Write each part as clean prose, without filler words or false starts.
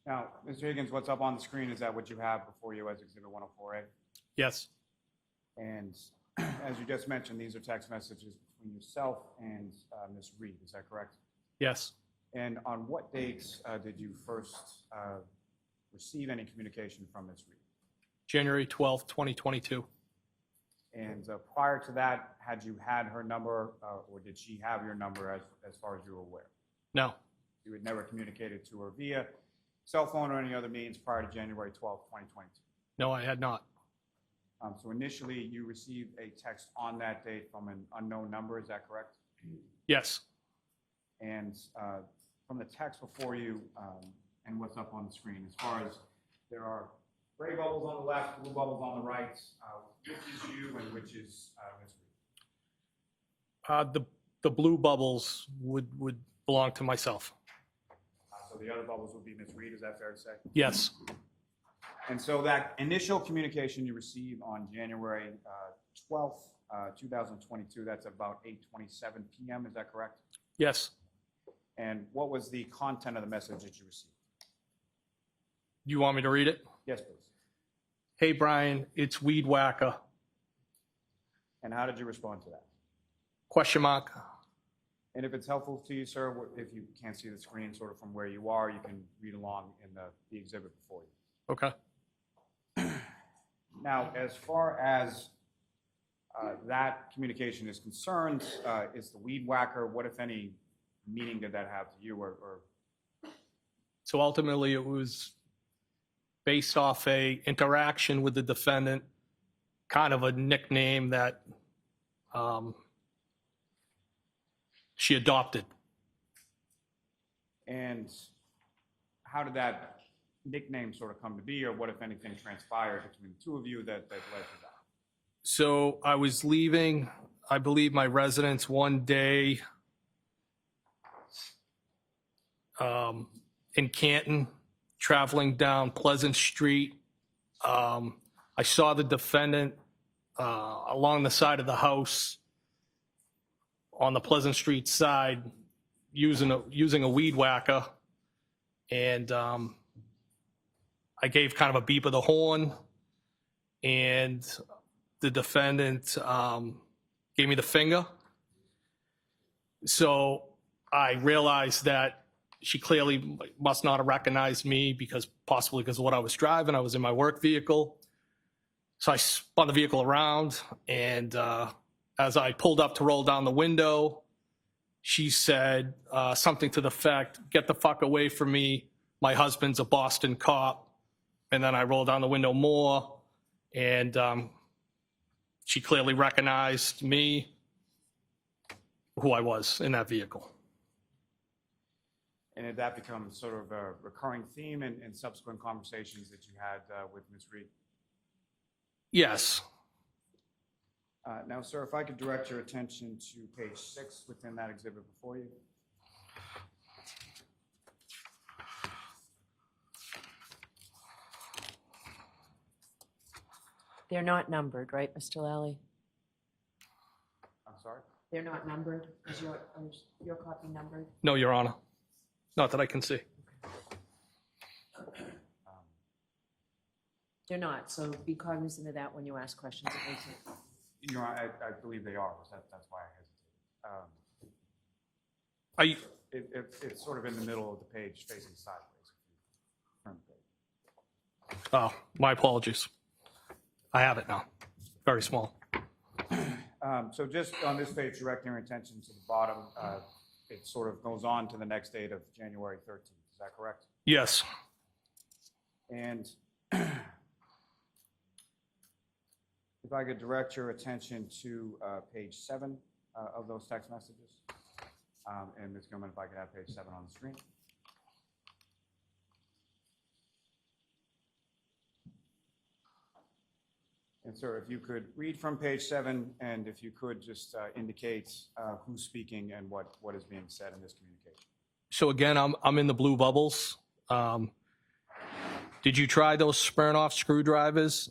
Now, Mr. Higgins, what's up on the screen, is that what you have before you as Exhibit 104A? Yes. And as you just mentioned, these are text messages between yourself and Ms. Reed, is that correct? Yes. And on what dates did you first receive any communication from Ms. Reed? January 12th, 2022. And prior to that, had you had her number or did she have your number as far as you were aware? No. You had never communicated to her via cell phone or any other means prior to January 12th, 2022? No, I had not. So initially, you received a text on that date from an unknown number, is that correct? Yes. And from the text before you and what's up on the screen, as far as there are gray bubbles on the left, blue bubbles on the right, which is you and which is Ms. Reed? The blue bubbles would belong to myself. So the other bubbles would be Ms. Reed, is that fair to say? Yes. And so that initial communication you received on January 12th, 2022, that's about 8:27 p.m., is that correct? Yes. And what was the content of the message that you received? You want me to read it? Yes, please. Hey, Brian, it's Weed Whacker. And how did you respond to that? Question mark. And if it's helpful to you, sir, if you can't see the screen sort of from where you are, you can read along in the exhibit before you. Okay. Now, as far as that communication is concerned, is the Weed Whacker, what, if any, meaning did that have to you? Or So ultimately, it was based off a interaction with the defendant, kind of a nickname that she adopted. And how did that nickname sort of come to be, or what, if anything, transpired between the two of you that led to that? So I was leaving, I believe, my residence one day in Canton, traveling down Pleasant Street. I saw the defendant along the side of the house on the Pleasant Street side using a weed whacker, and I gave kind of a beep of the horn, and the defendant gave me the finger. So I realized that she clearly must not have recognized me possibly because of what I was driving. I was in my work vehicle. So I spun the vehicle around, and as I pulled up to roll down the window, she said something to the effect, "Get the fuck away from me. My husband's a Boston cop." And then I rolled down the window more, and she clearly recognized me, who I was in that vehicle. And did that become sort of a recurring theme in subsequent conversations that you had with Ms. Reed? Yes. Now, sir, if I could direct your attention to page 6 within that exhibit before you. They're not numbered, right, Mr. Lally? I'm sorry? They're not numbered? Is your copy numbered? No, Your Honor. Not that I can see. They're not, so be cognizant of that when you ask questions. Your Honor, I believe they are. That's why I hesitated. It's sort of in the middle of the page, facing sideways. Turn the page. Oh, my apologies. I have it now. Very small. So just on this page, directing your attention to the bottom, it sort of goes on to the next date of January 13th. Is that correct? Yes. And if I could direct your attention to page 7 of those text messages. And Ms. Gilman, if I could have page 7 on the screen. And sir, if you could read from page 7, and if you could just indicate who's speaking and what is being said in this communication. So again, I'm in the blue bubbles. Did you try those Smirnoff screwdrivers?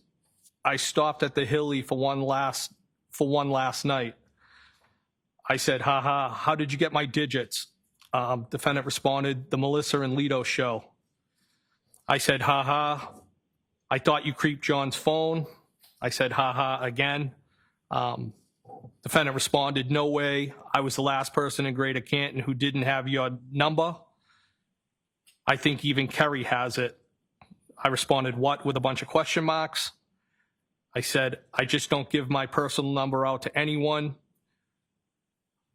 I stopped at the Hilly for one last night. I said, haha, how did you get my digits? Defendant responded, the Melissa and Lito show. I said, ha ha. I thought you creeped John's phone. I said, ha ha again. Defendant responded, no way. I was the last person in Greater Canton who didn't have your number. I think even Kerry has it. I responded, what, with a bunch of question marks. I said, I just don't give my personal number out to anyone.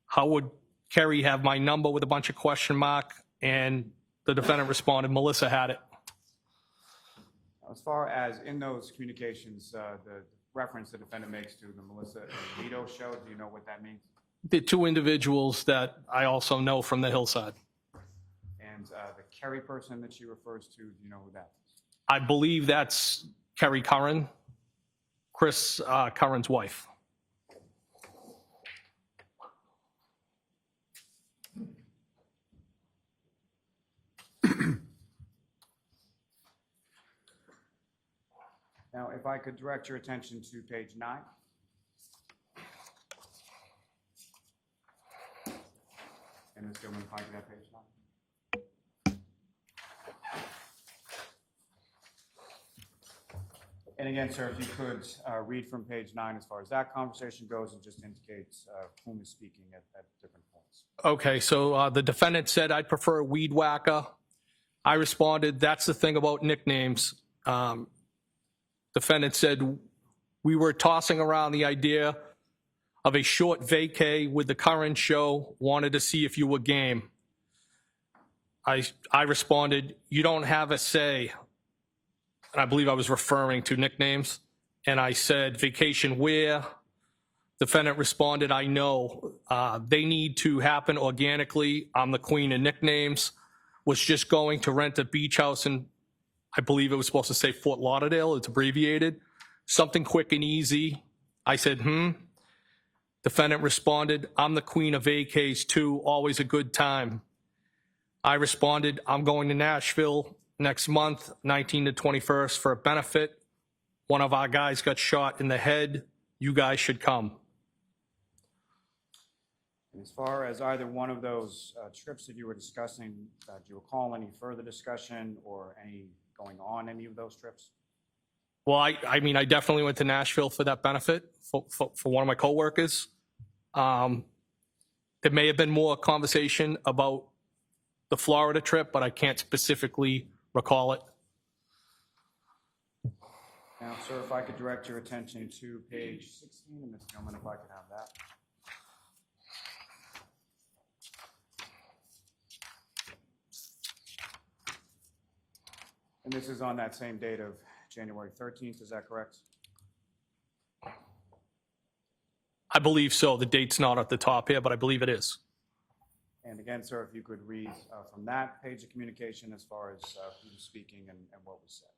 How would Kerry have my number with a bunch of question mark? And the defendant responded, Melissa had it. As far as in those communications, the reference the defendant makes to the Melissa and Vito show, do you know what that means? The two individuals that I also know from the hillside. And the Kerry person that she refers to, do you know who that is? I believe that's Kerry Curran, Chris Curran's wife. Now, if I could direct your attention to page 9. And Ms. Gilman, if I could have page 9. And again, sir, if you could read from page 9 as far as that conversation goes, and just indicates whom is speaking at different points. Okay, so the defendant said, I'd prefer a weed whacker. I responded, that's the thing about nicknames. Defendant said, we were tossing around the idea of a short vacay with the current show, wanted to see if you were game. I responded, you don't have a say. And I believe I was referring to nicknames. And I said, vacation where? Defendant responded, I know. They need to happen organically. I'm the queen of nicknames. Was just going to rent a beach house in, I believe it was supposed to say Fort Lauderdale. It's abbreviated. Something quick and easy. I said, Defendant responded, I'm the queen of vacays too. Always a good time. I responded, I'm going to Nashville next month, 19th to 21st, for a benefit. One of our guys got shot in the head. You guys should come. As far as either one of those trips that you were discussing, do you recall any further discussion or any going on any of those trips? Well, I mean, I definitely went to Nashville for that benefit for one of my coworkers. There may have been more conversation about the Florida trip, but I can't specifically recall it. Now, sir, if I could direct your attention to page 16, and Ms. Gilman, if I could have that. And this is on that same date of January 13th, is that correct? I believe so. The date's not at the top here, but I believe it is. And again, sir, if you could read from that page of communication as far as who was speaking and what was said.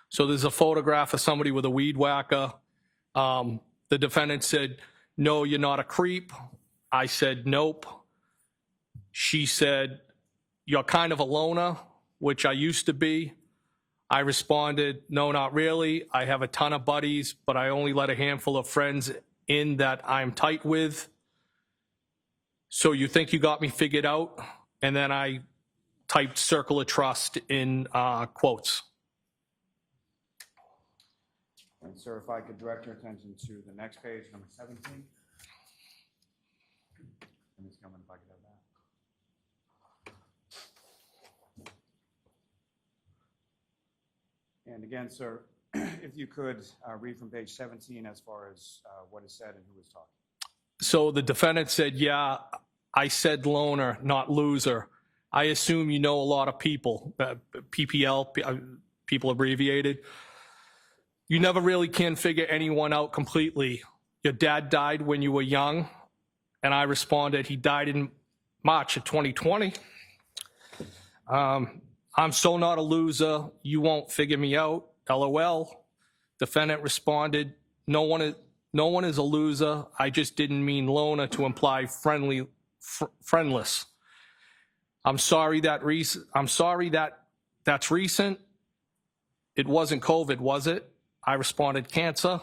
So there's a photograph of somebody with a weed whacker. The defendant said, no, you're not a creep. I said, nope. She said, you're kind of a loner, which I used to be. I responded, no, not really. I have a ton of buddies, but I only let a handful of friends in that I'm tight with. So you think you got me figured out? And then I typed circle of trust in quotes. And sir, if I could direct your attention to the next page, number 17. And Ms. Gilman, if I could have that. And again, sir, if you could read from page 17 as far as what is said and who is talking. So the defendant said, yeah, I said loner, not loser. I assume you know a lot of people, PPL, people abbreviated. You never really can figure anyone out completely. Your dad died when you were young. And I responded, he died in March of 2020. I'm so not a loser. You won't figure me out. LOL. Defendant responded, no one is a loser. I just didn't mean loner to imply friendless. I'm sorry that's recent. It wasn't COVID, was it? I responded, cancer.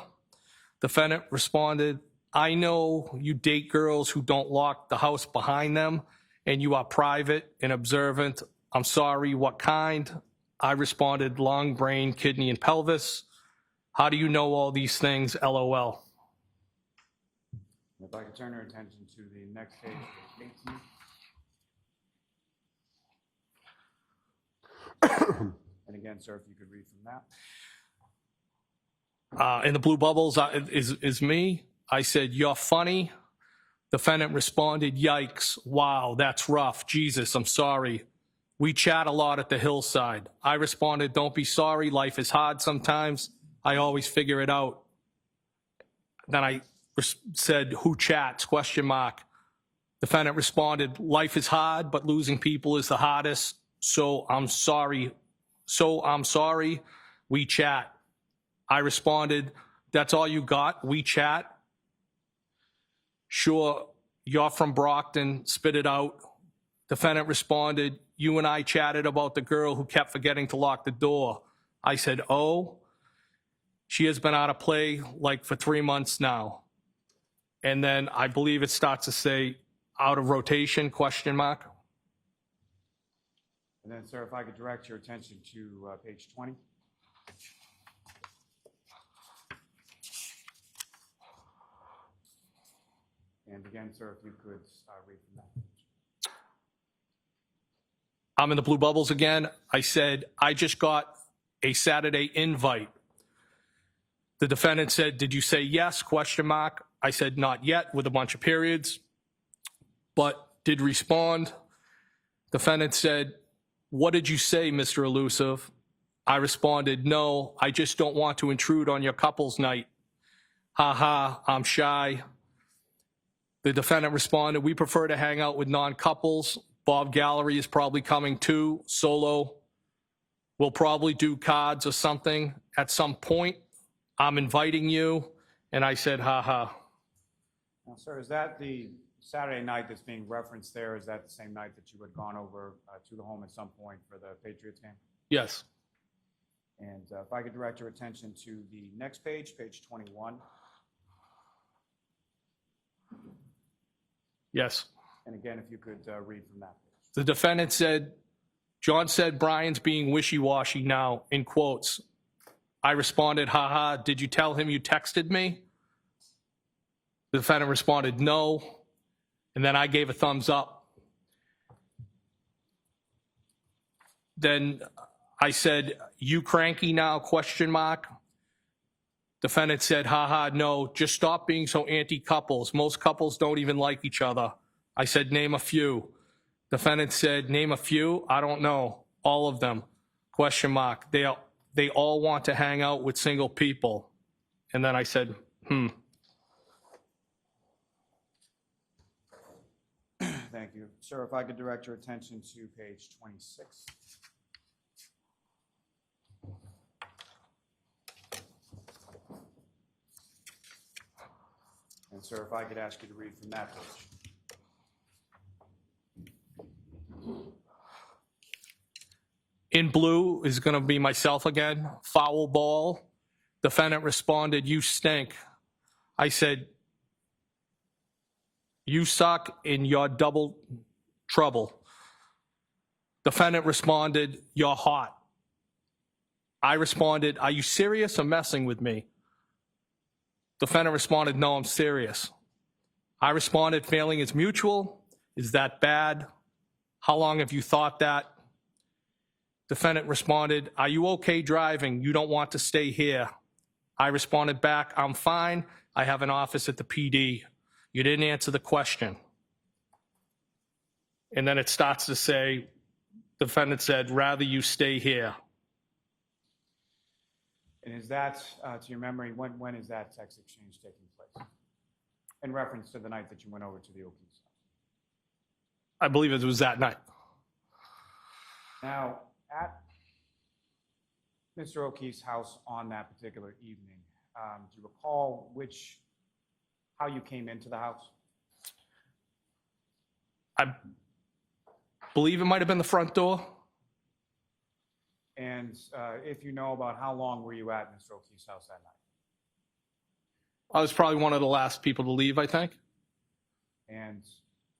Defendant responded, I know you date girls who don't lock the house behind them, and you are private and observant. I'm sorry, what kind? I responded, lung, brain, kidney, and pelvis. How do you know all these things? LOL. If I could turn your attention to the next page, page 18. And again, sir, if you could read from that. In the blue bubbles is me. I said, you're funny. Defendant responded, yikes. Wow, that's rough. Jesus, I'm sorry. We chat a lot at the hillside. I responded, don't be sorry. Life is hard sometimes. I always figure it out. Then I said, who chats? ? Defendant responded, life is hard, but losing people is the hardest. So I'm sorry. We chat. I responded, that's all you got? We chat? Sure, you're from Brockton. Spit it out. Defendant responded, you and I chatted about the girl who kept forgetting to lock the door. I said, oh, she has been out of play like for 3 months now. And then I believe it starts to say out of rotation, ? And then, sir, if I could direct your attention to page 20. And again, sir, if you could read from that. I'm in the blue bubbles again. I said, I just got a Saturday invite. The defendant said, did you say yes? ? I said, not yet, with a bunch of periods, but did respond. Defendant said, what did you say, Mr. Elusive? I responded, no, I just don't want to intrude on your couple's night. Ha ha, I'm shy. The defendant responded, we prefer to hang out with non-couples. Bob Gallery is probably coming too, solo. We'll probably do cards or something at some point. I'm inviting you. And I said, ha ha. Now, sir, is that the Saturday night that's being referenced there? Is that the same night that you had gone over to the home at some point for the Patriots game? Yes. And if I could direct your attention to the next page, page 21. Yes. And again, if you could read from that page. The defendant said, John said Brian's being wishy-washy now, in quotes. I responded, haha, did you tell him you texted me? The defendant responded, no. And then I gave a thumbs up. Then I said, you cranky now, ? Defendant said, haha, no, just stop being so anti-couples. Most couples don't even like each other. I said, name a few. Defendant said, name a few? I don't know. All of them, ? They all want to hang out with single people. And then I said, Thank you. Sir, if I could direct your attention to page 26. And sir, if I could ask you to read from that page. In blue is going to be myself again. Foul ball. Defendant responded, you stink. I said, you suck and you're double trouble. Defendant responded, you're hot. I responded, are you serious or messing with me? Defendant responded, no, I'm serious. I responded, failing is mutual. Is that bad? How long have you thought that? Defendant responded, are you okay driving? You don't want to stay here. I responded back, I'm fine. I have an office at the PD. You didn't answer the question. And then it starts to say, defendant said, rather you stay here. And is that, to your memory, when is that text exchange taking place? In reference to the night that you went over to the O'Keefe's house. I believe it was that night. Now, at Mr. O'Keefe's house on that particular evening, do you recall how you came into the house? I believe it might have been the front door. And if you know about how long were you at Mr. O'Keefe's house that night? I was probably one of the last people to leave, I think. And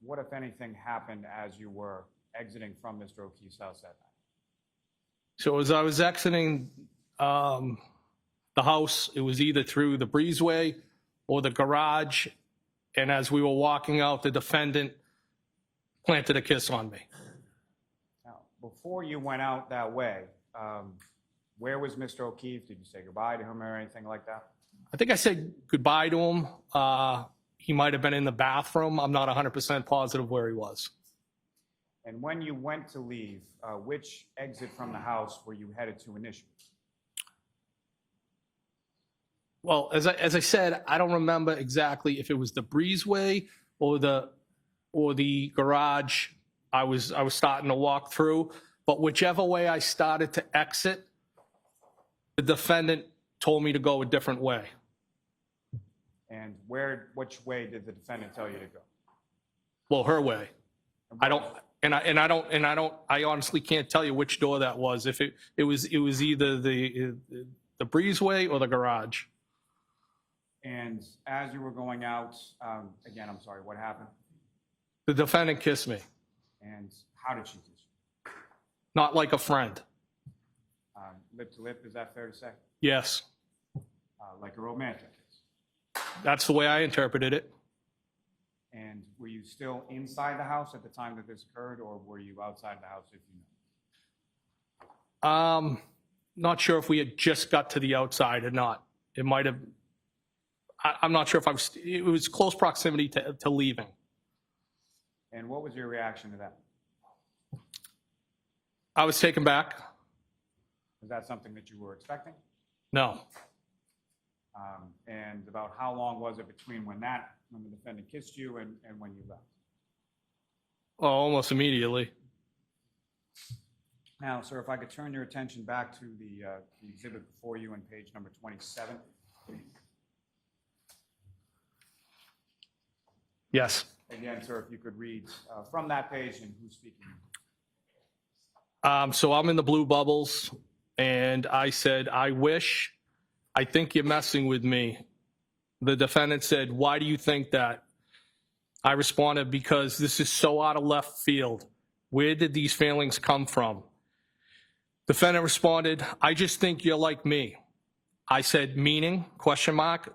what, if anything, happened as you were exiting from Mr. O'Keefe's house that night? So as I was exiting the house, it was either through the breezeway or the garage. And as we were walking out, the defendant planted a kiss on me. Now, before you went out that way, where was Mr. O'Keefe? Did you say goodbye to him or anything like that? I think I said goodbye to him. He might have been in the bathroom. I'm not 100% positive where he was. And when you went to leave, which exit from the house were you headed to initially? Well, as I said, I don't remember exactly if it was the breezeway or the garage I was starting to walk through, but whichever way I started to exit, the defendant told me to go a different way. And which way did the defendant tell you to go? Well, her way. I honestly can't tell you which door that was. If it was either the breezeway or the garage. And as you were going out, again, I'm sorry, what happened? The defendant kissed me. And how did she kiss you? Not like a friend. Lip to lip, is that fair to say? Yes. Like a romantic kiss? That's the way I interpreted it. And were you still inside the house at the time that this occurred, or were you outside the house, if you know? Not sure if we had just got to the outside or not. It might have. I'm not sure if I was. It was close proximity to leaving. And what was your reaction to that? I was taken back. Was that something that you were expecting? No. And about how long was it between when the defendant kissed you and when you left? Oh, almost immediately. Now, sir, if I could turn your attention back to the exhibit before you on page number 27. Yes. Again, sir, if you could read from that page and who's speaking. So I'm in the blue bubbles, and I said, I think you're messing with me. The defendant said, why do you think that? I responded, because this is so out of left field. Where did these feelings come from? Defendant responded, I just think you're like me. I said, meaning? ?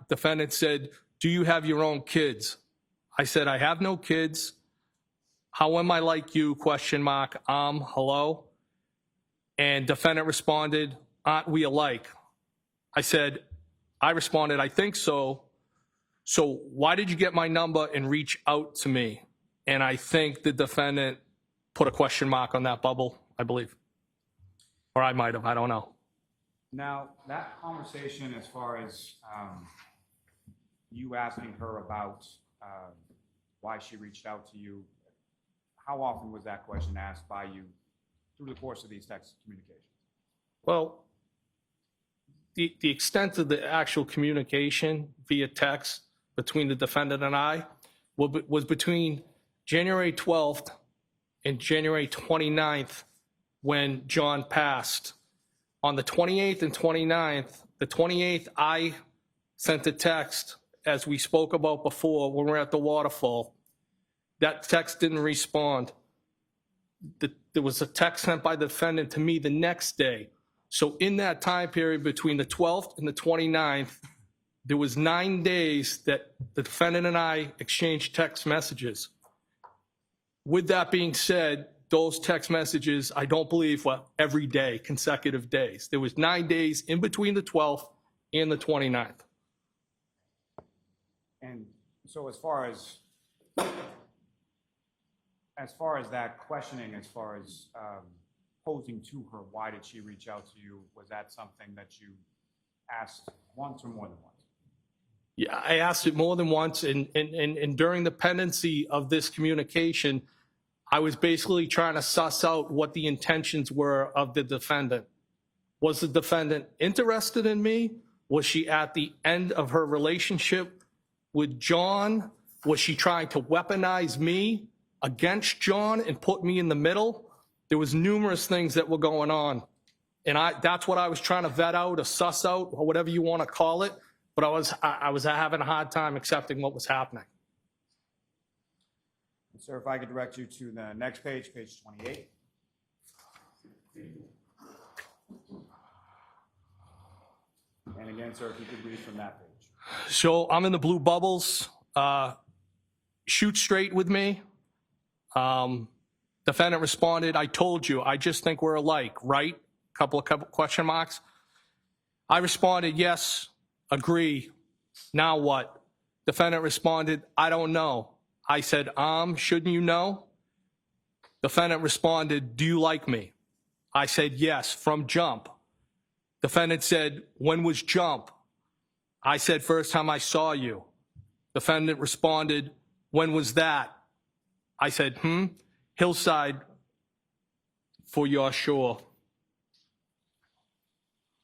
Defendant said, do you have your own kids? I said, I have no kids. How am I like you? ? Hello? And defendant responded, aren't we alike? I responded, I think so. So why did you get my number and reach out to me? And I think the defendant put a question mark on that bubble, I believe. Or I might have, I don't know. Now, that conversation as far as you asking her about why she reached out to you, how often was that question asked by you through the course of these text communications? Well, the extent of the actual communication via text between the defendant and I was between January 12th and January 29th when John passed. On the 28th and 29th, the 28th, I sent a text, as we spoke about before when we were at the waterfall. That text didn't respond. There was a text sent by the defendant to me the next day. So in that time period between the 12th and the 29th, there was 9 days that the defendant and I exchanged text messages. With that being said, those text messages, I don't believe, were every day, consecutive days. There was 9 days in between the 12th and the 29th. And so as far as that questioning, as far as posing to her, why did she reach out to you? Was that something that you asked once or more than once? Yeah, I asked it more than once, and during the pendency of this communication, I was basically trying to suss out what the intentions were of the defendant. Was the defendant interested in me? Was she at the end of her relationship with John? Was she trying to weaponize me against John and put me in the middle? There was numerous things that were going on. And that's what I was trying to vet out or suss out, or whatever you want to call it. But I was having a hard time accepting what was happening. Sir, if I could direct you to the next page, page 28. again, sir, if you could read from that page. So I'm in the blue bubbles. Shoot straight with me. Defendant responded, I told you, I just think we're alike, right? Couple question marks. I responded, yes, agree. Now what? Defendant responded, I don't know. I said, shouldn't you know? Defendant responded, do you like me? I said, yes, from jump. Defendant said, when was jump? I said, first time I saw you. Defendant responded, when was that? I said, Hillside for your shore.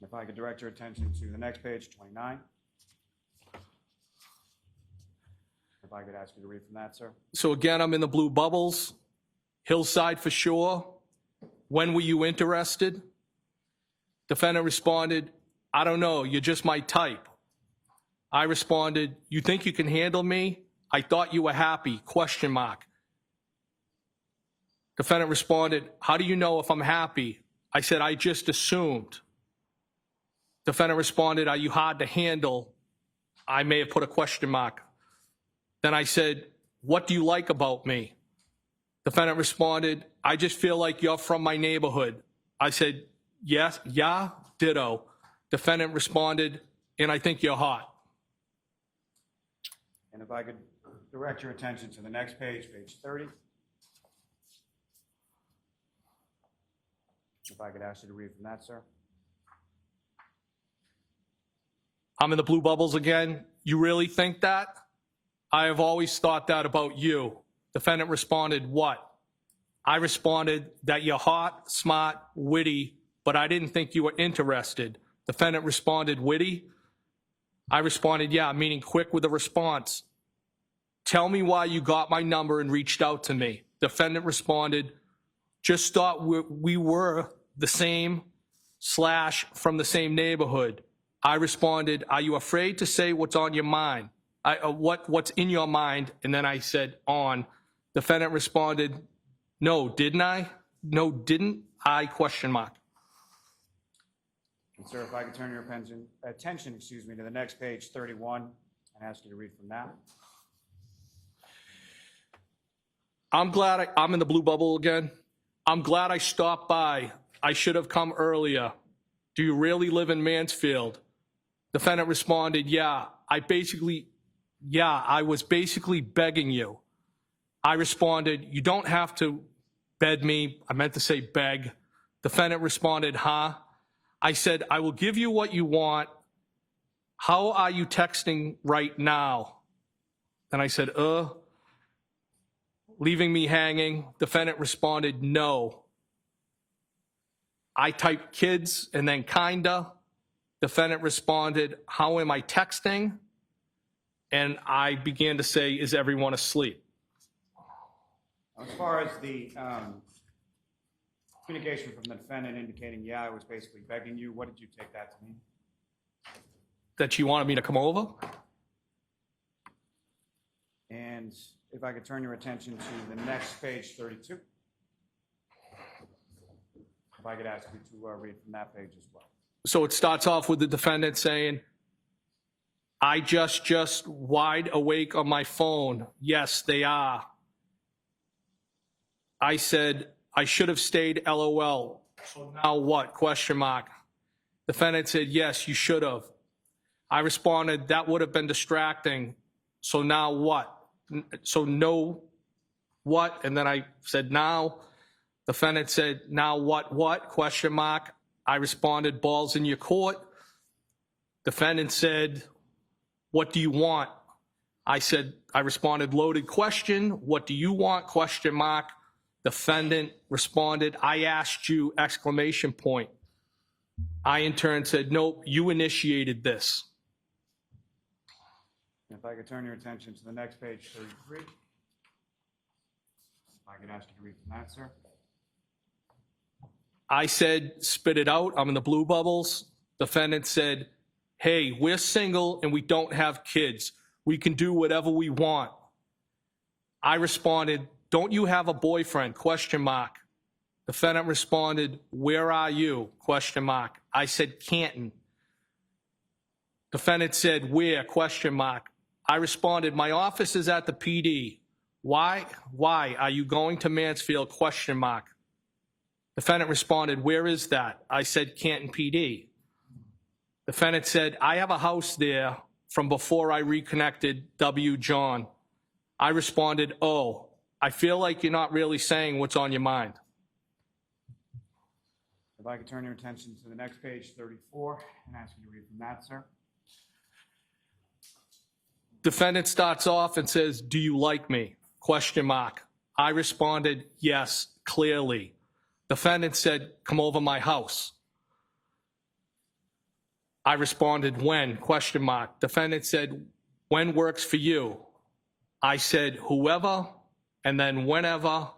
If I could direct your attention to the next page, 29. If I could ask you to read from that, sir. So again, I'm in the blue bubbles. Hillside for sure. When were you interested? Defendant responded, I don't know, you're just my type. I responded, you think you can handle me? I thought you were happy, question mark. Defendant responded, how do you know if I'm happy? I said, I just assumed. Defendant responded, are you hard to handle? I may have put a question mark. Then I said, what do you like about me? Defendant responded, I just feel like you're from my neighborhood. I said, yes, yeah, ditto. Defendant responded, and I think you're hot. And if I could direct your attention to the next page, page 30. If I could ask you to read from that, sir. I'm in the blue bubbles again. You really think that? I have always thought that about you. Defendant responded, what? I responded that you're hot, smart, witty, but I didn't think you were interested. Defendant responded, witty? I responded, yeah, meaning quick with a response. Tell me why you got my number and reached out to me. Defendant responded, just thought we were the same / from the same neighborhood. I responded, are you afraid to say what's on your mind? What's in your mind? And then I said, on. Defendant responded, no, didn't I? No, didn't I? Question mark. And sir, if I could turn your attention, to the next page, 31, and ask you to read from that. I'm glad I'm in the blue bubble again. I'm glad I stopped by. I should have come earlier. Do you really live in Mansfield? Defendant responded, yeah. I was basically begging you. I responded, you don't have to beg me. I meant to say beg. Defendant responded, huh? I said, I will give you what you want. How are you texting right now? And I said, leaving me hanging. Defendant responded, no. I typed kids and then kinda. Defendant responded, how am I texting? And I began to say, is everyone asleep? As far as the communication from the defendant indicating, yeah, I was basically begging you, what did you take that to mean? That she wanted me to come over? And if I could turn your attention to the next page, 32. If I could ask you to read from that page as well. So it starts off with the defendant saying, I just wide awake on my phone. Yes, they are. I said, I should have stayed, LOL. So now what? Question mark. Defendant said, yes, you should have. I responded, that would have been distracting. So now what? So no, what? And then I said, now. Defendant said, now what? Question mark. I responded, balls in your court. Defendant said, what do you want? I responded, loaded question. What do you want? Question mark. Defendant responded, I asked you, exclamation point. I in turn said, nope, you initiated this. If I could turn your attention to the next page, 33. If I could ask you to read from that, sir. I said, spit it out. I'm in the blue bubbles. Defendant said, hey, we're single and we don't have kids. We can do whatever we want. I responded, don't you have a boyfriend? Question mark. Defendant responded, where are you? Question mark. I said, Canton. Defendant said, where? Question mark. I responded, my office is at the PD. Why are you going to Mansfield? Question mark. Defendant responded, where is that? I said, Canton PD. Defendant said, I have a house there from before I reconnected W. John. I responded, oh, I feel like you're not really saying what's on your mind. If I could turn your attention to the next page, 34, and ask you to read from that, sir. Defendant starts off and says, do you like me? Question mark. I responded, yes, clearly. Defendant said, come over my house. I responded, when? Question mark. Defendant said, when works for you? I said, whoever, and then whenever,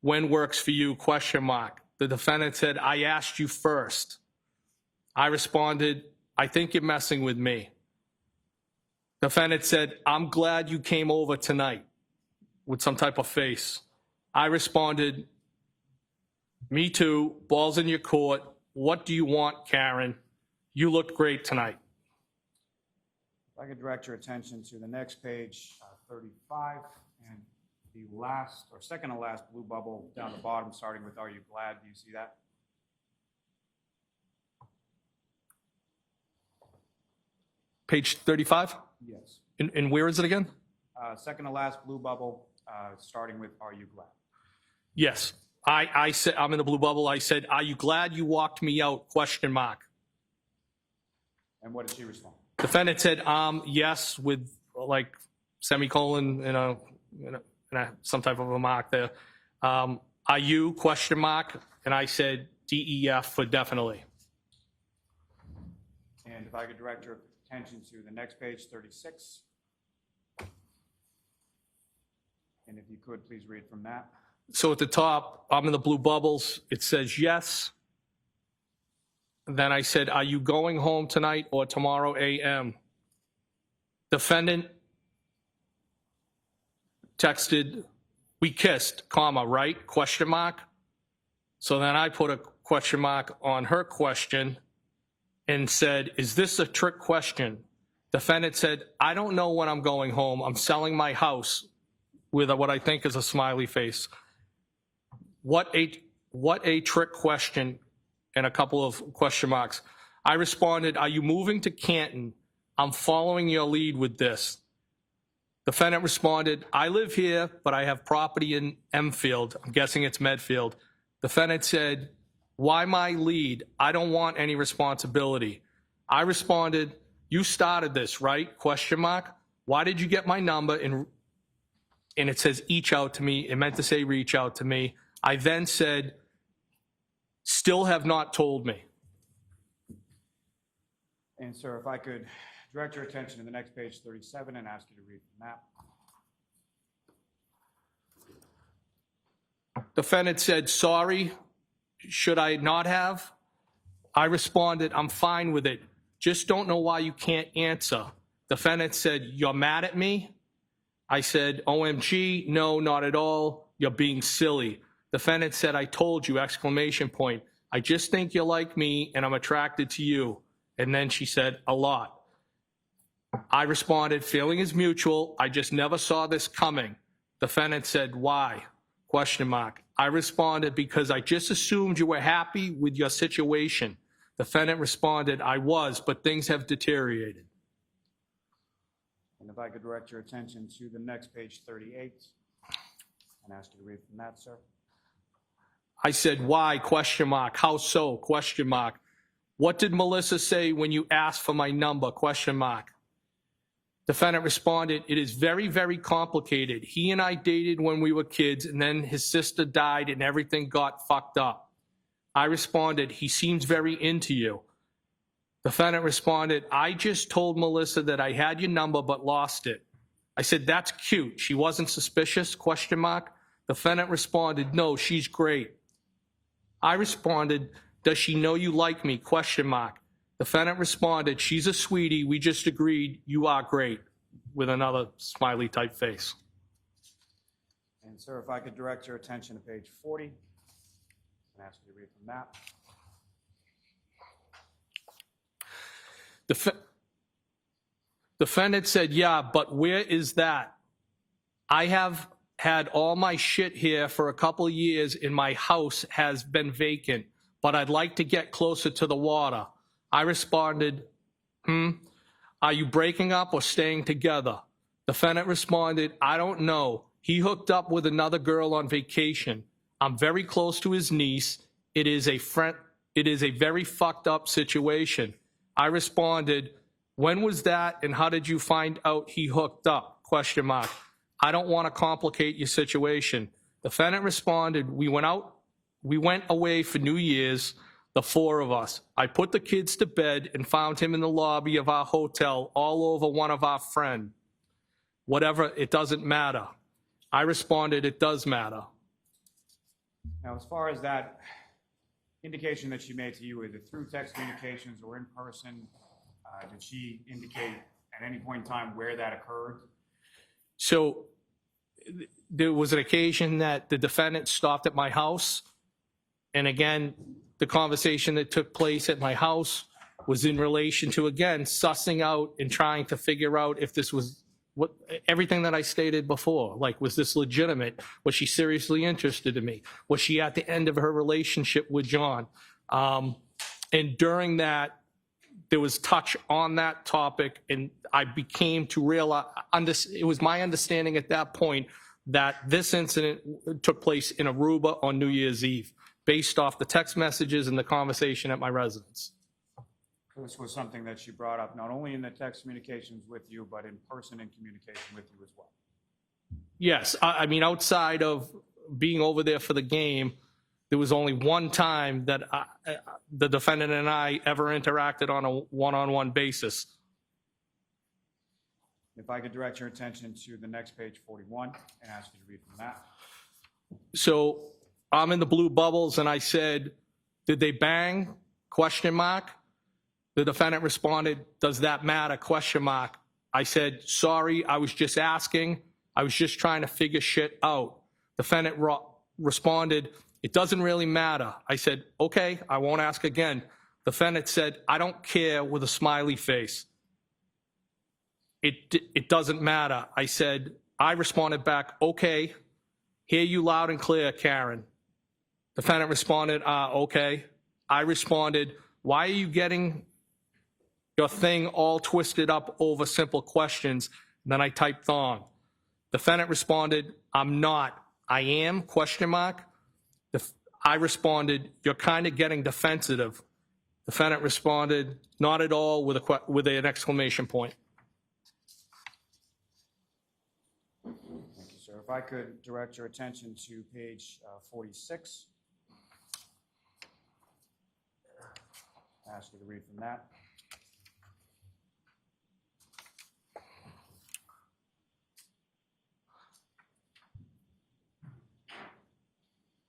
when works for you? Question mark. The defendant said, I asked you first. I responded, I think you're messing with me. Defendant said, I'm glad you came over tonight, with some type of face. I responded, me too, ball's in your court. What do you want, Karen? You looked great tonight. If I could direct your attention to the next page, 35, and the last, or second to last blue bubble down the bottom, starting with, are you glad? Do you see that? Page 35? Yes. And where is it again? Second to last blue bubble, starting with, are you glad? Yes. I said, I'm in the blue bubble. I said, are you glad you walked me out? Question mark. And what did she respond? Defendant said, yes, with like semicolon and some type of a mark there. Are you? Question mark. And I said, DEF for definitely. And if I could direct your attention to the next page, 36. And if you could, please read from that. So at the top, I'm in the blue bubbles. It says yes. Then I said, are you going home tonight or tomorrow AM? Defendant texted, we kissed, comma, right? Question mark. So then I put a question mark on her question and said, is this a trick question? Defendant said, I don't know when I'm going home. I'm selling my house, with what I think is a smiley face. What a trick question, and a couple of question marks. I responded, are you moving to Canton? I'm following your lead with this. Defendant responded, I live here, but I have property in Enfield. I'm guessing it's Medfield. Defendant said, why my lead? I don't want any responsibility. I responded, you started this, right? Question mark. Why did you get my number? And it says each out to me. It meant to say reach out to me. I then said, still have not told me. And sir, if I could direct your attention to the next page, 37, and ask you to read from that. Defendant said, sorry, should I not have? I responded, I'm fine with it. Just don't know why you can't answer. Defendant said, you're mad at me? I said, OMG, no, not at all. You're being silly. Defendant said, I told you, exclamation point. I just think you're like me and I'm attracted to you. And then she said, a lot. I responded, feeling is mutual. I just never saw this coming. Defendant said, why? Question mark. I responded, because I just assumed you were happy with your situation. Defendant responded, I was, but things have deteriorated. And if I could direct your attention to the next page, 38, and ask you to read from that, sir. I said, why? Question mark. How so? Question mark. What did Melissa say when you asked for my number? Question mark. Defendant responded, it is very, very complicated. He and I dated when we were kids, and then his sister died and everything got fucked up. I responded, he seems very into you. Defendant responded, I just told Melissa that I had your number but lost it. I said, that's cute. She wasn't suspicious? Question mark. Defendant responded, no, she's great. I responded, does she know you like me? Question mark. Defendant responded, she's a sweetie. We just agreed you are great, with another smiley type face. And sir, if I could direct your attention to page 40, and ask you to read from that. Defendant said, yeah, but where is that? I have had all my shit here for a couple of years and my house has been vacant, but I'd like to get closer to the water. I responded, are you breaking up or staying together? Defendant responded, I don't know. He hooked up with another girl on vacation. I'm very close to his niece. It is a very fucked up situation. I responded, when was that and how did you find out he hooked up? Question mark. I don't want to complicate your situation. Defendant responded, we went away for New Year's, the four of us. I put the kids to bed and found him in the lobby of our hotel all over one of our friends. Whatever, it doesn't matter. I responded, it does matter. Now, as far as that indication that she made to you, either through text communications or in person, did she indicate at any point in time where that occurred? So there was an occasion that the defendant stopped at my house. And again, the conversation that took place at my house was in relation to, again, sussing out and trying to figure out if this was everything that I stated before. Like, was this legitimate? Was she seriously interested in me? Was she at the end of her relationship with John? And during that, there was touch on that topic, and I became to realize, it was my understanding at that point that this incident took place in Aruba on New Year's Eve, based off the text messages and the conversation at my residence. This was something that she brought up not only in the text communications with you, but in person in communication with you as well. Yes, I mean, outside of being over there for the game, there was only one time that the defendant and I ever interacted on a one-on-one basis. If I could direct your attention to the next page, 41, and ask you to read from that. So I'm in the blue bubbles, and I said, did they bang? Question mark. The defendant responded, does that matter? Question mark. I said, sorry, I was just asking. I was just trying to figure shit out. Defendant responded, it doesn't really matter. I said, okay, I won't ask again. Defendant said, I don't care, with a smiley face. It doesn't matter. I responded back, okay, hear you loud and clear, Karen. Defendant responded, okay. I responded, why are you getting your thing all twisted up over simple questions? And then I typed on. Defendant responded, I'm not. I am, question mark. I responded, you're kind of getting defensive. Defendant responded, not at all, with an exclamation point. Thank you, sir. If I could direct your attention to page 46. Ask you to read from that.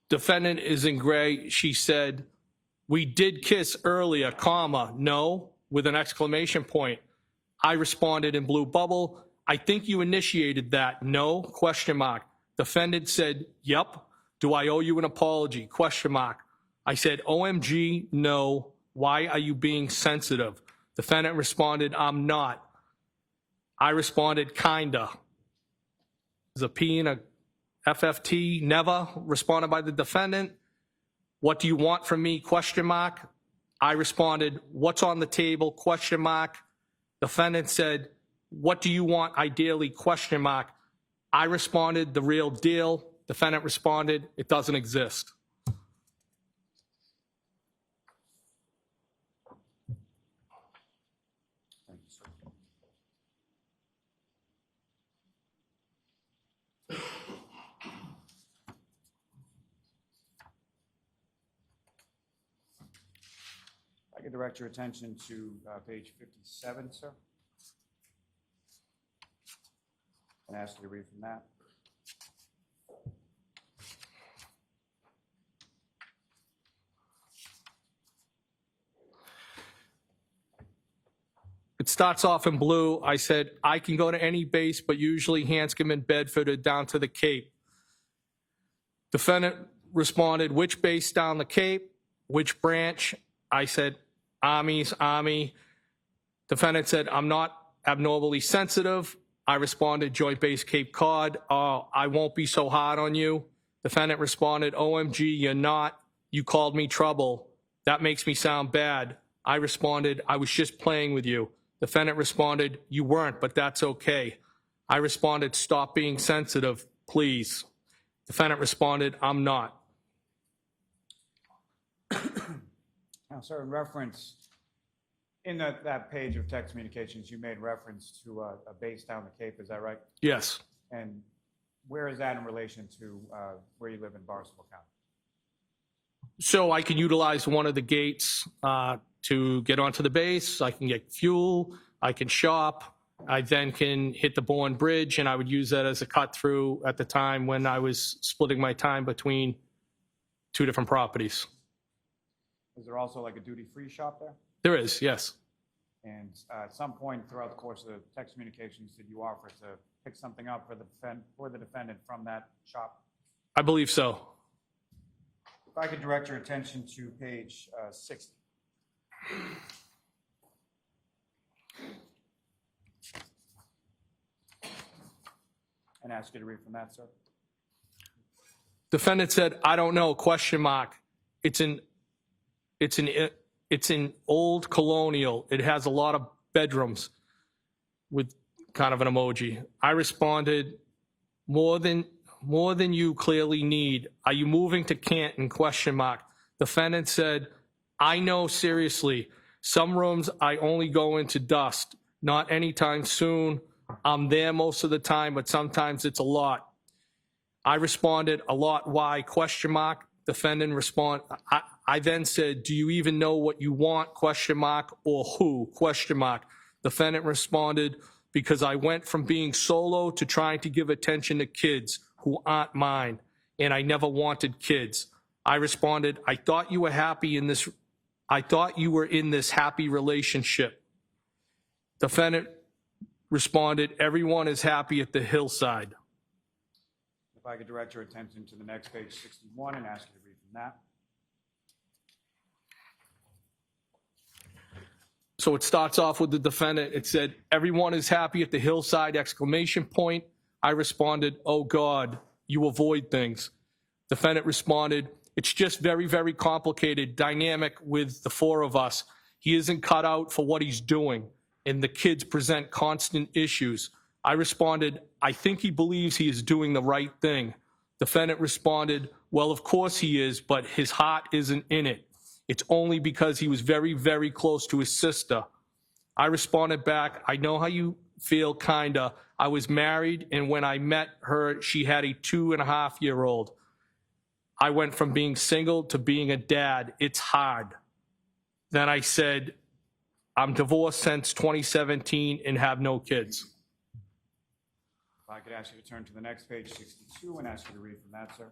Defendant is in gray. She said, we did kiss earlier, comma, no, with an exclamation point. I responded in blue bubble, I think you initiated that, no, question mark. Defendant said, yep. Do I owe you an apology? Question mark. I said, OMG, no. Why are you being sensitive? Defendant responded, I'm not. I responded, kinda. There's a P and a FFT, never, responded by the defendant. What do you want from me? Question mark. I responded, what's on the table? Question mark. Defendant said, what do you want ideally? Question mark. I responded, the real deal. Defendant responded, it doesn't exist. Thank you, sir. I could direct your attention to page 57, sir, and ask you to read from that. It starts off in blue. I said, I can go to any base, but usually Hanscom and Bedford are down to the Cape. Defendant responded, which base down the Cape? Which branch? I said, Army's Army. Defendant said, I'm not abnormally sensitive. I responded, Joint Base Cape Cod. I won't be so hard on you. Defendant responded, OMG, you're not. You called me trouble. That makes me sound bad. I responded, I was just playing with you. Defendant responded, you weren't, but that's okay. I responded, stop being sensitive, please. Defendant responded, I'm not. Now, sir, in reference, in that page of text communications, you made reference to a base down the Cape, is that right? Yes. And where is that in relation to where you live in Barnstable County? So I can utilize one of the gates to get onto the base. I can get fuel. I can shop. I then can hit the Bourne Bridge, and I would use that as a cut through at the time when I was splitting my time between two different properties. Is there also like a duty-free shop there? There is, yes. And at some point throughout the course of the text communications, did you offer to pick something up for the defendant from that shop? I believe so. If I could direct your attention to page 60. And ask you to read from that, sir. Defendant said, I don't know, question mark. It's an old colonial. It has a lot of bedrooms with kind of an emoji. I responded, more than you clearly need. Are you moving to Canton, question mark. Defendant said, I know, seriously. Some rooms I only go into dust. Not anytime soon. I'm there most of the time, but sometimes it's a lot. I responded, a lot, why, question mark. Defendant respond. I then said, do you even know what you want, question mark, or who, question mark. Defendant responded, because I went from being solo to trying to give attention to kids who aren't mine, and I never wanted kids. I responded, I thought you were in this happy relationship. Defendant responded, everyone is happy at the hillside. If I could direct your attention to the next page, 61, and ask you to read from that. So it starts off with the defendant. It said, everyone is happy at the hillside, exclamation point. I responded, oh God, you avoid things. Defendant responded, it's just very, very complicated, dynamic with the four of us. He isn't cut out for what he's doing, and the kids present constant issues. I responded, I think he believes he is doing the right thing. Defendant responded, well, of course he is, but his heart isn't in it. It's only because he was very, very close to his sister. I responded back, I know how you feel, kinda. I was married, and when I met her, she had a 2.5-year-old. I went from being single to being a dad. It's hard. Then I said, I'm divorced since 2017 and have no kids. If I could ask you to turn to the next page, 62, and ask you to read from that, sir.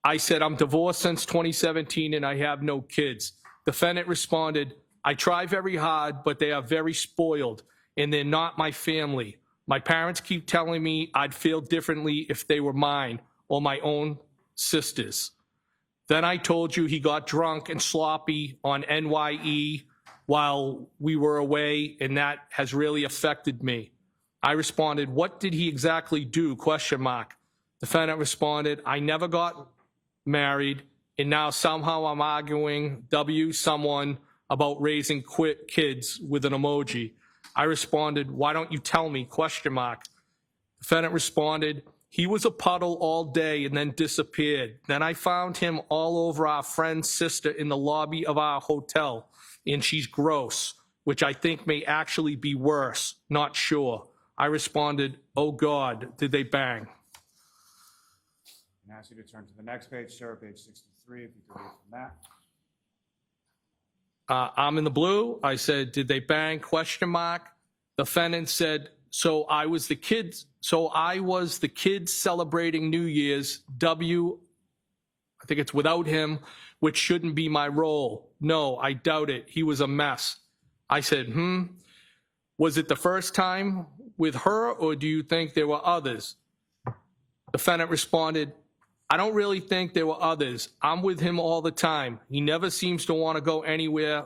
I said, I'm divorced since 2017 and I have no kids. Defendant responded, I try very hard, but they are very spoiled and they're not my family. My parents keep telling me I'd feel differently if they were mine or my own sisters. Then I told you he got drunk and sloppy on NYE while we were away, and that has really affected me. I responded, what did he exactly do, question mark. Defendant responded, I never got married, and now somehow I'm arguing someone about raising kids with an emoji. I responded, why don't you tell me, question mark. Defendant responded, he was a puddle all day and then disappeared. Then I found him all over our friend's sister in the lobby of our hotel, and she's gross, which I think may actually be worse, not sure. I responded, oh God, did they bang? And ask you to turn to the next page, sir, page 63, if you could read from that. I'm in the blue. I said, did they bang, question mark. Defendant said, so I was the kids celebrating New Year's, I think it's without him, which shouldn't be my role. No, I doubt it. He was a mess. I said, was it the first time with her, or do you think there were others? Defendant responded, I don't really think there were others. I'm with him all the time. He never seems to want to go anywhere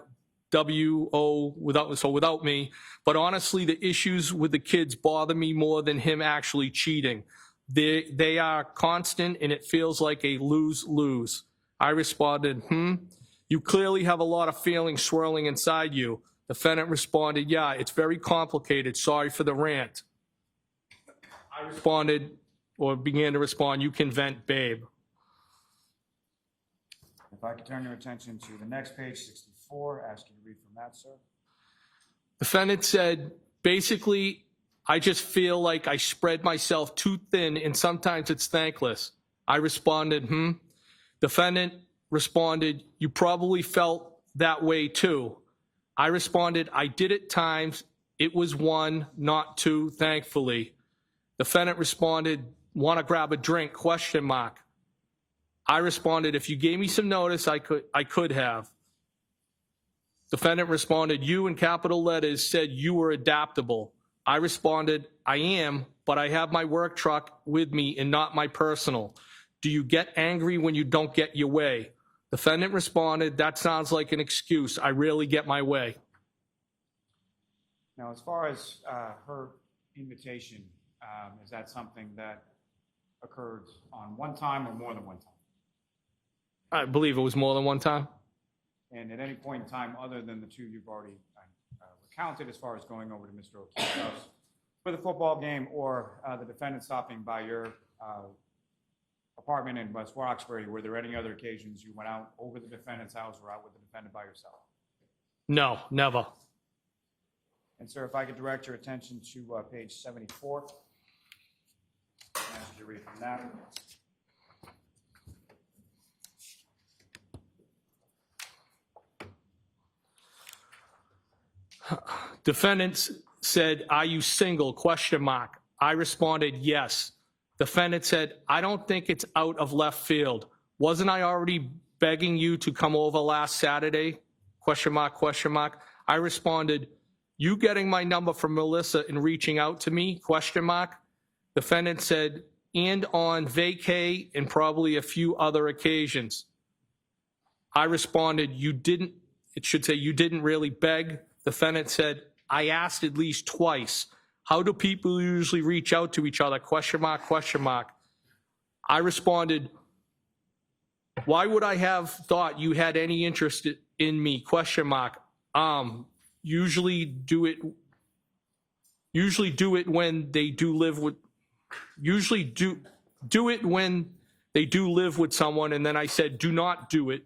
without me. But honestly, the issues with the kids bother me more than him actually cheating. They are constant, and it feels like a lose-lose. I responded, You clearly have a lot of feelings swirling inside you. Defendant responded, yeah, it's very complicated. Sorry for the rant. I responded, or began to respond, you can vent, babe. If I could turn your attention to the next page, 64, ask you to read from that, sir. Defendant said, basically, I just feel like I spread myself too thin and sometimes it's thankless. I responded, Defendant responded, you probably felt that way too. I responded, I did at times. It was one, not two, thankfully. Defendant responded, want to grab a drink, ? I responded, if you gave me some notice, I could have. Defendant responded, you in capital letters said you were adaptable. I responded, I am, but I have my work truck with me and not my personal. Do you get angry when you don't get your way? Defendant responded, that sounds like an excuse. I rarely get my way. Now, as far as her invitation, is that something that occurred on one time or more than one time? I believe it was more than one time. And at any point in time, other than the two you've already recounted, as far as going over to Mr. O'Keefe's house for the football game, or the defendant stopping by your apartment in West Roxbury, were there any other occasions you went out over the defendant's house or out with the defendant by yourself? No, never. And sir, if I could direct your attention to page 74. Ask you to read from that. Defendant said, are you single? ? I responded, yes. Defendant said, I don't think it's out of left field. Wasn't I already begging you to come over last Saturday? ? I responded, you getting my number from Melissa and reaching out to me? ? Defendant said, and on vacay and probably a few other occasions. I responded, you didn't really beg. Defendant said, I asked at least twice. How do people usually reach out to each other? ? I responded, why would I have thought you had any interest in me? ? Usually do it when they do live with someone. And then I said, do not do it.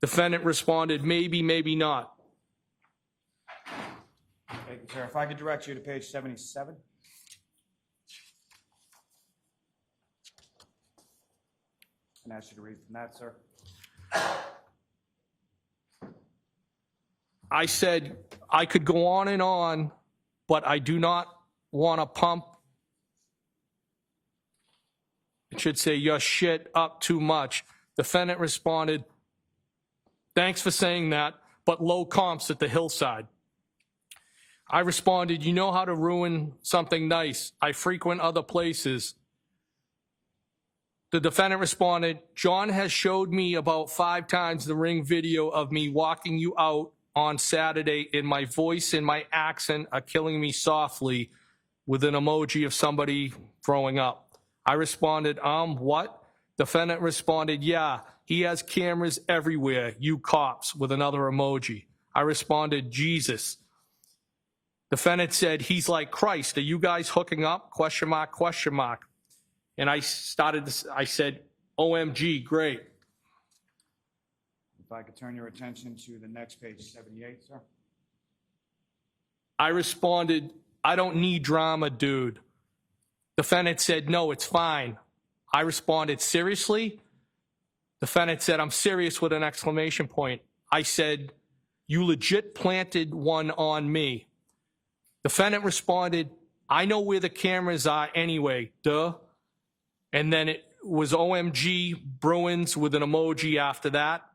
Defendant responded, maybe, maybe not. Thank you, sir. If I could direct you to page 77. And ask you to read from that, sir. I said, I could go on, but I do not want to pump. It should say your shit up too much. Defendant responded, thanks for saying that, but low comps at the hillside. I responded, you know how to ruin something nice. I frequent other places. The defendant responded, John has showed me about 5 times the ring video of me walking you out on Saturday, and my voice and my accent are killing me softly, with an emoji of somebody throwing up. I responded, what? Defendant responded, yeah, he has cameras everywhere, you cops, with another emoji. I responded, Jesus. Defendant said, he's like Christ. Are you guys hooking up? ? And I said, OMG, great. If I could turn your attention to the next page, 78, sir. I responded, I don't need drama, dude. Defendant said, no, it's fine. I responded, seriously? Defendant said, I'm serious, with an exclamation point. I said, you legit planted one on me. Defendant responded, I know where the cameras are anyway, duh. And then it was OMG Bruins with an emoji after that.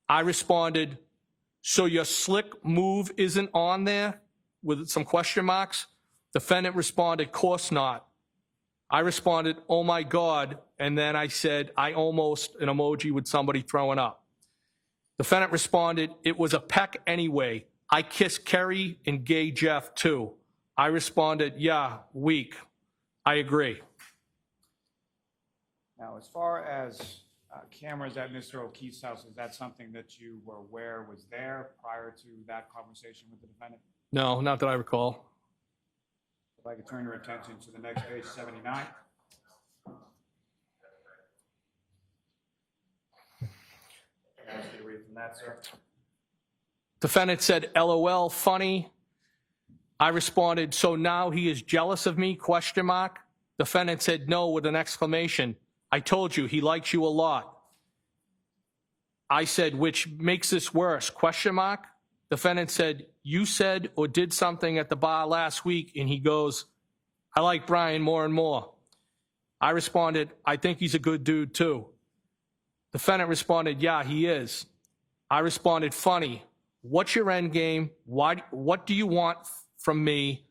I responded, so your slick move isn't on there, with some question marks? Defendant responded, course not. I responded, oh my God. And then I said, I almost, an emoji with somebody throwing up. Defendant responded, it was a peck anyway. I kissed Kerry and gay Jeff too. I responded, yeah, weak. I agree. Now, as far as cameras at Mr. O'Keefe's house, is that something that you were aware was there prior to that conversation with the defendant? No, not that I recall. If I could turn your attention to the next page, 79. Ask you to read from that, sir. Defendant said, LOL, funny. I responded, so now he is jealous of me, question mark. Defendant said, no, with an exclamation. I told you, he likes you a lot. I said, which makes this worse, question mark. Defendant said, you said or did something at the bar last week, and he goes, I like Brian more and more. I responded, I think he's a good dude too. Defendant responded, yeah, he is. I responded, funny. What's your end game? What do you want from me?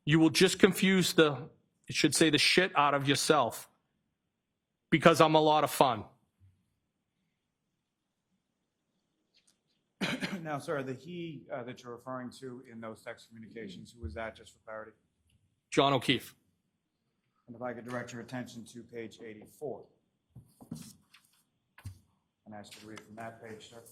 You will just confuse it should say the shit out of yourself because I'm a lot of fun. Now, sir, the he that you're referring to in those text communications, who was that, just for clarity? John O'Keefe. And if I could direct your attention to page 84. And ask you to read from that page, sir.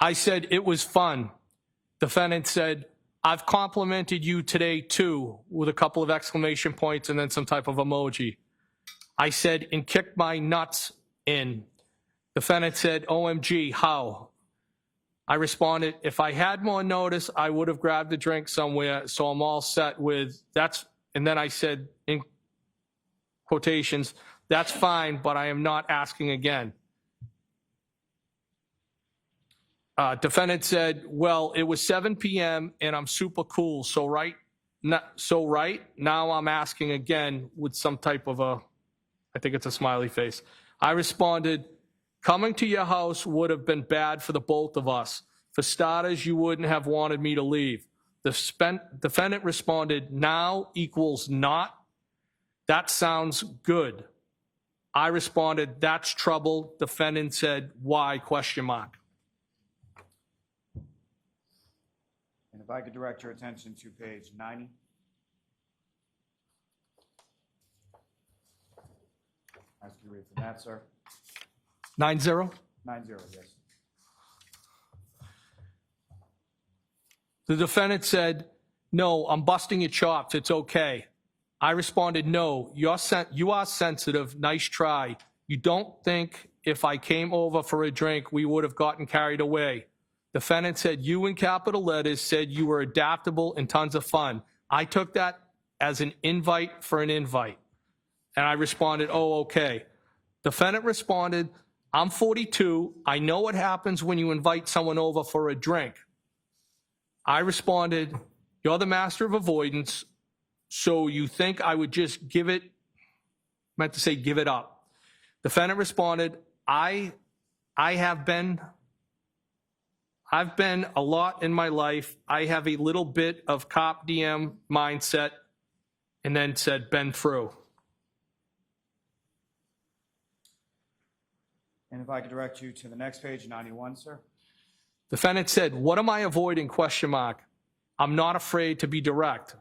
I said, it was fun. Defendant said, I've complimented you today too, with a couple of exclamation points and then some type of emoji. I said, and kicked my nuts in. Defendant said, OMG, how? I responded, if I had more notice, I would have grabbed a drink somewhere, so I'm all set with, and then I said, in quotations, that's fine, but I am not asking again. Defendant said, well, it was 7 p.m. and I'm super cool, so right now I'm asking again with some type of I think it's a smiley face. I responded, coming to your house would have been bad for the both of us. For starters, you wouldn't have wanted me to leave. The defendant responded, now equals not. That sounds good. I responded, that's trouble. Defendant said, why, question mark. And if I could direct your attention to page 90. Ask you to read from that, sir. 9-0. 90, yes. The defendant said, no, I'm busting your chops. It's okay. I responded, no, you are sensitive. Nice try. You don't think if I came over for a drink, we would have gotten carried away. Defendant said, you in capital letters said you were adaptable and tons of fun. I took that as an invite for an invite. And I responded, oh, okay. Defendant responded, I'm 42. I know what happens when you invite someone over for a drink. I responded, you're the master of avoidance, so you think I would just give it up. Defendant responded, I've been a lot in my life. I have a little bit of cop DM mindset, and then said, been through. And if I could direct you to the next page, 91, sir. Defendant said, what am I avoiding, question mark. I'm not afraid to be direct.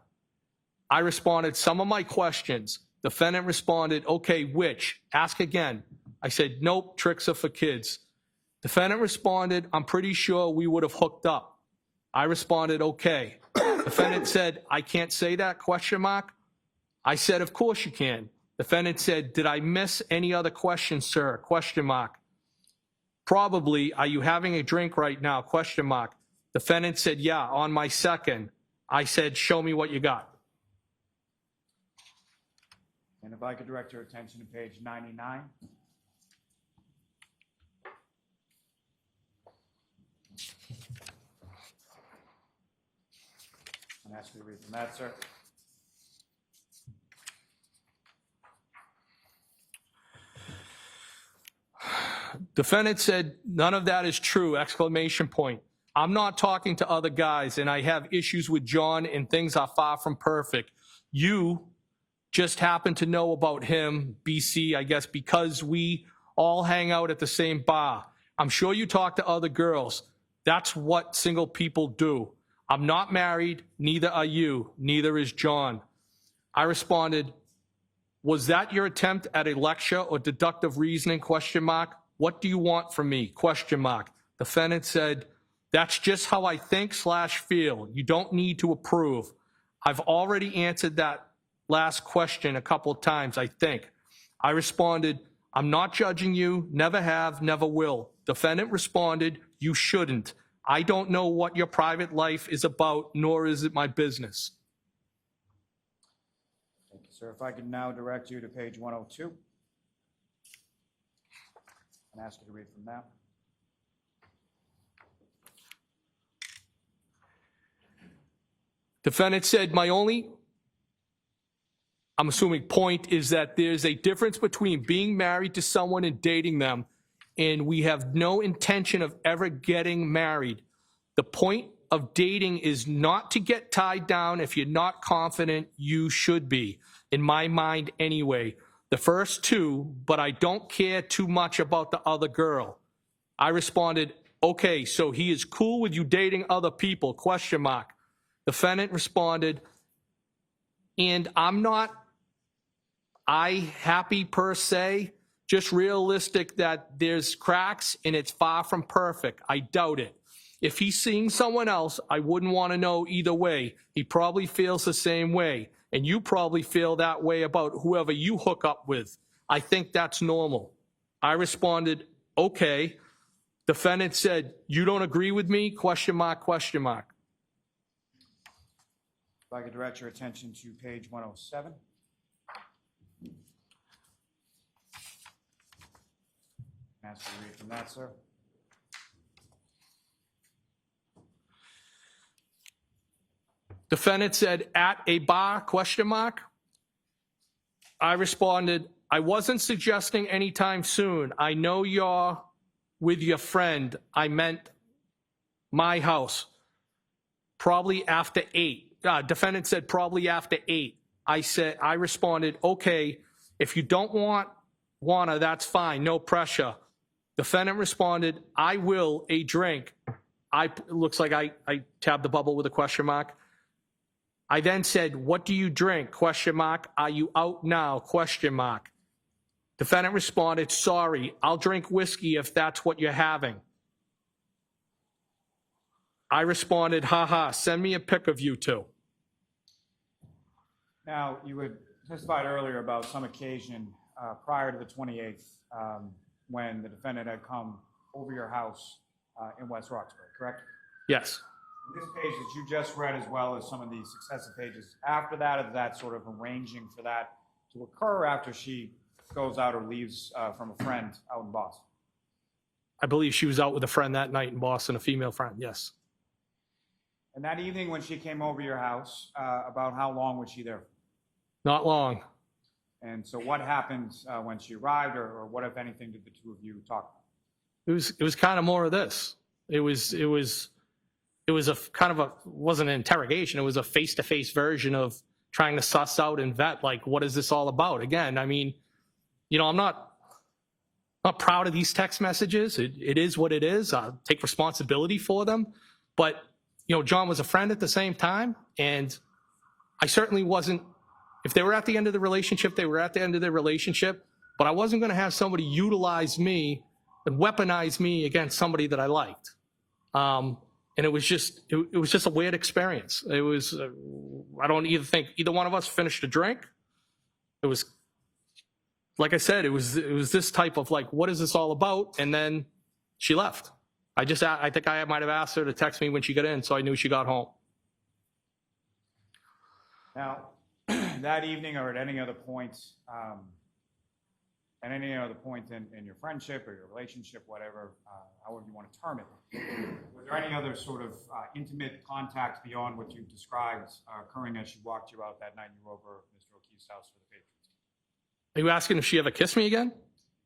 I responded, some of my questions. Defendant responded, okay, which? Ask again. I said, nope, tricks are for kids. Defendant responded, I'm pretty sure we would have hooked up. I responded, okay. Defendant said, I can't say that, question mark. I said, of course you can. Defendant said, did I miss any other questions, sir, question mark. Probably, are you having a drink right now, question mark. Defendant said, yeah, on my second. I said, show me what you got. And if I could direct your attention to page 99. And ask you to read from that, sir. Defendant said, none of that is true, exclamation point. I'm not talking to other guys, and I have issues with John, and things are far from perfect. You just happen to know about him, BC, I guess, because we all hang out at the same bar. I'm sure you talk to other girls. That's what single people do. I'm not married, neither are you, neither is John. I responded, was that your attempt at a lecture or deductive reasoning, question mark? What do you want from me, question mark? Defendant said, that's just how I think / feel. You don't need to approve. I've already answered that last question a couple of times, I think. I responded, I'm not judging you, never have, never will. Defendant responded, you shouldn't. I don't know what your private life is about, nor is it my business. Thank you, sir. If I could now direct you to page 102 and ask you to read from that. Defendant said, my only, I'm assuming, point is that there's a difference between being married to someone and dating them, and we have no intention of ever getting married. The point of dating is not to get tied down. If you're not confident, you should be, in my mind anyway. The first two, but I don't care too much about the other girl. I responded, okay, so he is cool with you dating other people, question mark. Defendant responded, and I'm not happy per se, just realistic that there's cracks and it's far from perfect. I doubt it. If he's seeing someone else, I wouldn't want to know either way. He probably feels the same way, and you probably feel that way about whoever you hook up with. I think that's normal. I responded, okay. Defendant said, you don't agree with me, question mark, question mark. If I could direct your attention to page 107. Ask you to read from that, sir. Defendant said, at a bar, question mark. I responded, I wasn't suggesting anytime soon. I know you're with your friend. I meant my house. Probably after 8. Defendant said, probably after 8. I responded, okay, if you don't wanna, that's fine, no pressure. Defendant responded, I will a drink. Looks like I tabbed the bubble with a question mark. I then said, what do you drink, question mark. Are you out now, question mark. Defendant responded, sorry, I'll drink whiskey if that's what you're having. I responded, haha, send me a pic of you two. Now, you had testified earlier about some occasion prior to the 28th when the defendant had come over your house in West Roxbury, correct? Yes. This page that you just read, as well as some of the successive pages after that, is that sort of arranging for that to occur after she goes out or leaves from a friend out in Boston? I believe she was out with a friend that night in Boston, a female friend, yes. And that evening when she came over your house, about how long was she there? Not long. And so what happened when she arrived, or what, if anything, did the two of you talk about? It was kind of more of this. It was a kind of a, wasn't an interrogation. It was a face-to-face version of trying to suss out and vet, like, what is this all about? Again, I mean, you know, I'm not proud of these text messages. It is what it is. I'll take responsibility for them. But, you know, John was a friend at the same time, and I certainly wasn't, if they were at the end of the relationship, they were at the end of their relationship, but I wasn't going to have somebody utilize me and weaponize me against somebody that I liked. And it was just a weird experience. It was, I don't even think either one of us finished a drink. It was, like I said, it was this type of like, what is this all about? And then she left. I think I might have asked her to text me when she got in, so I knew she got home. Now, that evening or at any other point, in your friendship or your relationship, whatever, however you want to term it, was there any other sort of intimate contact beyond what you've described occurring as she walked you out that night you were over at Mr. O'Keefe's house for the Patriots? Are you asking if she ever kissed me again?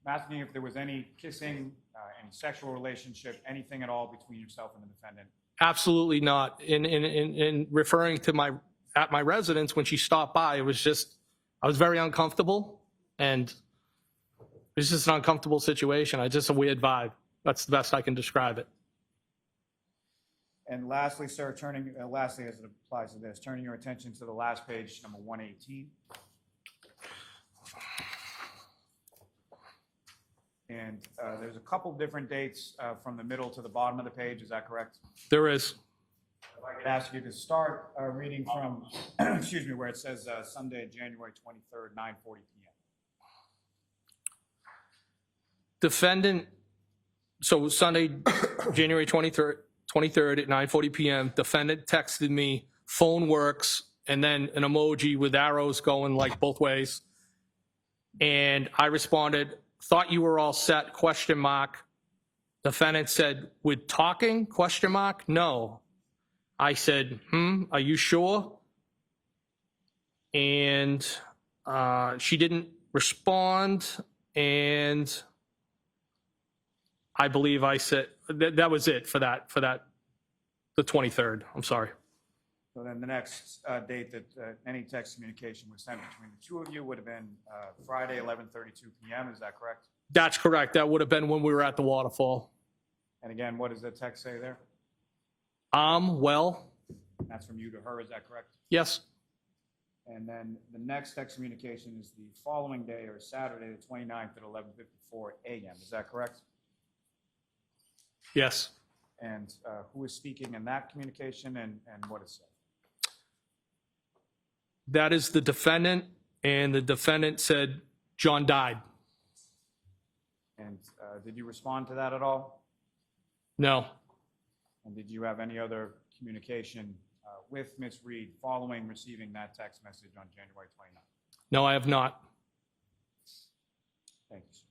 I'm asking if there was any kissing, any sexual relationship, anything at all between yourself and the defendant. Absolutely not. In referring to my at my residence when she stopped by. It was just, I was very uncomfortable, and it was just an uncomfortable situation. Just a weird vibe. That's the best I can describe it. And lastly, sir, lastly, as it applies to this, turning your attention to the last page, number 118. And there's a couple different dates from the middle to the bottom of the page. Is that correct? There is. If I could ask you to start reading from, excuse me, where it says Sunday, January 23rd, 9:40 p.m. Defendant, so Sunday, January 23rd at 9:40 p.m., defendant texted me, phone works, and then an emoji with arrows going like both ways. And I responded, thought you were all set, question mark. Defendant said, with talking, question mark? No. I said, are you sure? And she didn't respond, and I believe I said, that was it for that, the 23rd. I'm sorry. So then the next date that any text communication was sent between the two of you would have been Friday, 11:32 p.m. Is that correct? That's correct. That would have been when we were at the waterfall. And again, what does the text say there? Well, That's from you to her. Is that correct? yes, And then the next text communication is the following day, or Saturday, the 29th at 11:54 a.m. Is that correct? yes. And who is speaking in that communication, and what is said? That is the defendant, and the defendant said John died. And did you respond to that at all? No, And did you have any other communication with Ms. Reed following receiving that text message on January 29th? no, I have not. Thank you, sir.